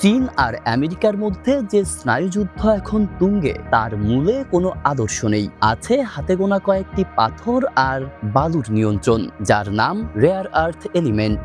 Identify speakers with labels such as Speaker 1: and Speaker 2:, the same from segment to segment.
Speaker 1: চীন আর আমেরিকার মধ্যে যে স্নায়ুযুদ্ধ এখন তুঙ্গে তার মূলে কোনো আদর্শ নেই। আছে হাতে গোনা কয়েকটি পাথর আর বালুর নিয়ন্ত্রণ, যার নাম রেয়ার আর্থ এলিমেন্ট।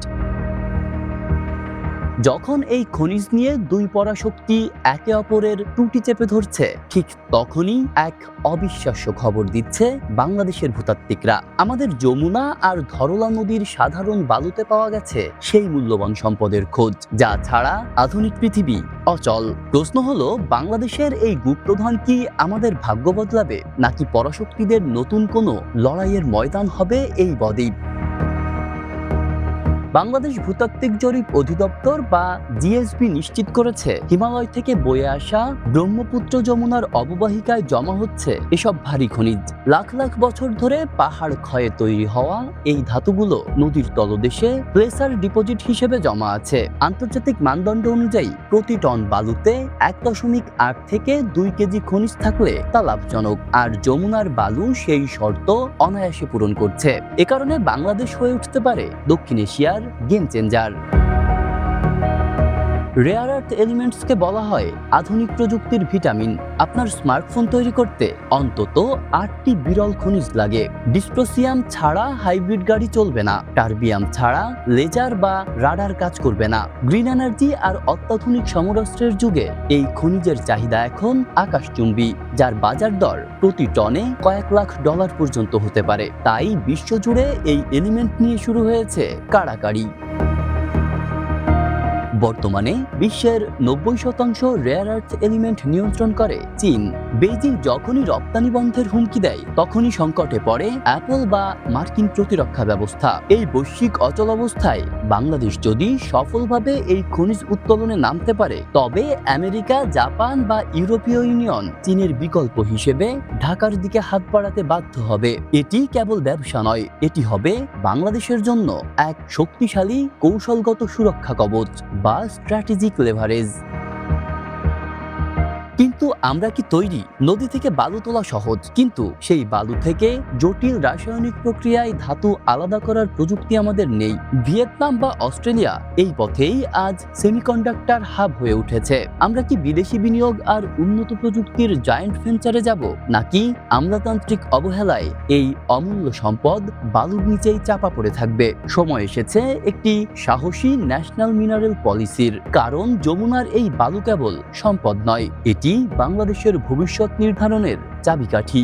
Speaker 1: যখন এই খনিজ নিয়ে দুই পরাশক্তি একে অপরের টুটি চেপে ধরছে, ঠিক তখনই এক অবিশ্বাস্য খবর দিচ্ছে বাংলাদেশের ভূতাত্ত্বিকরা। আমাদের যমুনা আর ধরলা নদীর সাধারণ বালুতে পাওয়া গেছে সেই মূল্যবান সম্পদের খোঁজ, যা ছাড়া আধুনিক পৃথিবী অচল। প্রশ্ন হলো, বাংলাদেশের এই গুপ্তধন কি আমাদের ভাগ্য বদলাবে, নাকি পরাশক্তিদের নতুন কোনো লড়াইয়ের ময়দান হবে এই বদ্বীপ? বাংলাদেশ ভূতাত্ত্বিক জরিপ অধিদপ্তর বা জিএসবি নিশ্চিত করেছে, হিমালয় থেকে বয়ে আসা ব্রহ্মপুত্র যমুনার অববাহিকায় জমা হচ্ছে এসব ভারী খনিজ। লাখ লাখ বছর ধরে পাহাড় ক্ষয়ে তৈরি হওয়া এই ধাতুগুলো নদীর তলদেশে প্লেসার ডিপোজিট হিসেবে জমা আছে। আন্তর্জাতিক মানদণ্ড অনুযায়ী প্রতি টন বালুতে 1.8 থেকে 2 কেজি খনিজ থাকলে তা লাভজনক, আর যমুনার বালু সেই শর্ত অনায়াসে পূরণ করছে। এ কারণে বাংলাদেশ হয়ে উঠতে পারে দক্ষিণ এশিয়ার গেম চেঞ্জার। রেয়ার আর্থ এলিমেন্টসকে বলা হয় আধুনিক প্রযুক্তির ভিটামিন। আপনার স্মার্টফোন তৈরি করতে অন্তত 8টি বিরল খনিজ লাগে। ডিসপ্রোসিয়াম ছাড়া হাইব্রিড গাড়ি চলবে না, টারবিয়াম ছাড়া লেজার বা রাডার কাজ করবে না। গ্রিন এনার্জি আর অত্যাধুনিক সমরাস্ত্রের যুগে এই খনিজের চাহিদা এখন আকাশচুম্বী, যার বাজার দর প্রতি টনে কয়েক লাখ ডলার পর্যন্ত হতে পারে। তাই বিশ্বজুড়ে এই এলিমেন্ট নিয়ে শুরু হয়েছে কাড়াকাড়ি। বর্তমানে বিশ্বের 90% রেয়ার আর্থ এলিমেন্ট নিয়ন্ত্রণ করে চীন। বেইজিং যখনই রপ্তানি বন্ধের হুমকি দেয়, তখনই সংকটে পড়ে অ্যাপল বা মার্কিন প্রতিরক্ষা ব্যবস্থা। এই বৈশ্বিক অচল অবস্থায় বাংলাদেশ যদি সফলভাবে এই খনিজ উত্তোলনে নামতে পারে, তবে আমেরিকা, জাপান বা ইউরোপীয় ইউনিয়ন চীনের বিকল্প হিসেবে ঢাকার দিকে হাত বাড়াতে বাধ্য হবে। এটি কেবল ব্যবসা নয়, এটি হবে বাংলাদেশের জন্য এক শক্তিশালী কৌশলগত সুরক্ষা কবচ বা স্ট্র্যাটেজিক লেভারেজ। কিন্তু আমরা কি তৈরি? নদী থেকে বালু তোলা সহজ, কিন্তু সেই বালু থেকে জটিল রাসায়নিক প্রক্রিয়ায় ধাতু আলাদা করার প্রযুক্তি আমাদের নেই। ভিয়েতনাম বা অস্ট্রেলিয়া এই পথেই আজ সেমিকন্ডাক্টর হাব হয়ে উঠেছে। আমরা কি বিদেশি বিনিয়োগ আর উন্নত প্রযুক্তির জায়ান্ট ভেঞ্চারে যাব, নাকি আমলাতান্ত্রিক অবহেলায় এই অমূল্য সম্পদ বালুর নিচেই চাপা পড়ে থাকবে? সময় এসেছে একটি সাহসী ন্যাশনাল মিনারেল পলিসির, কারণ যমুনার এই বালু কেবল সম্পদ নয়, এটি বাংলাদেশের ভবিষ্যৎ নির্ধারণের চাবিকাঠি।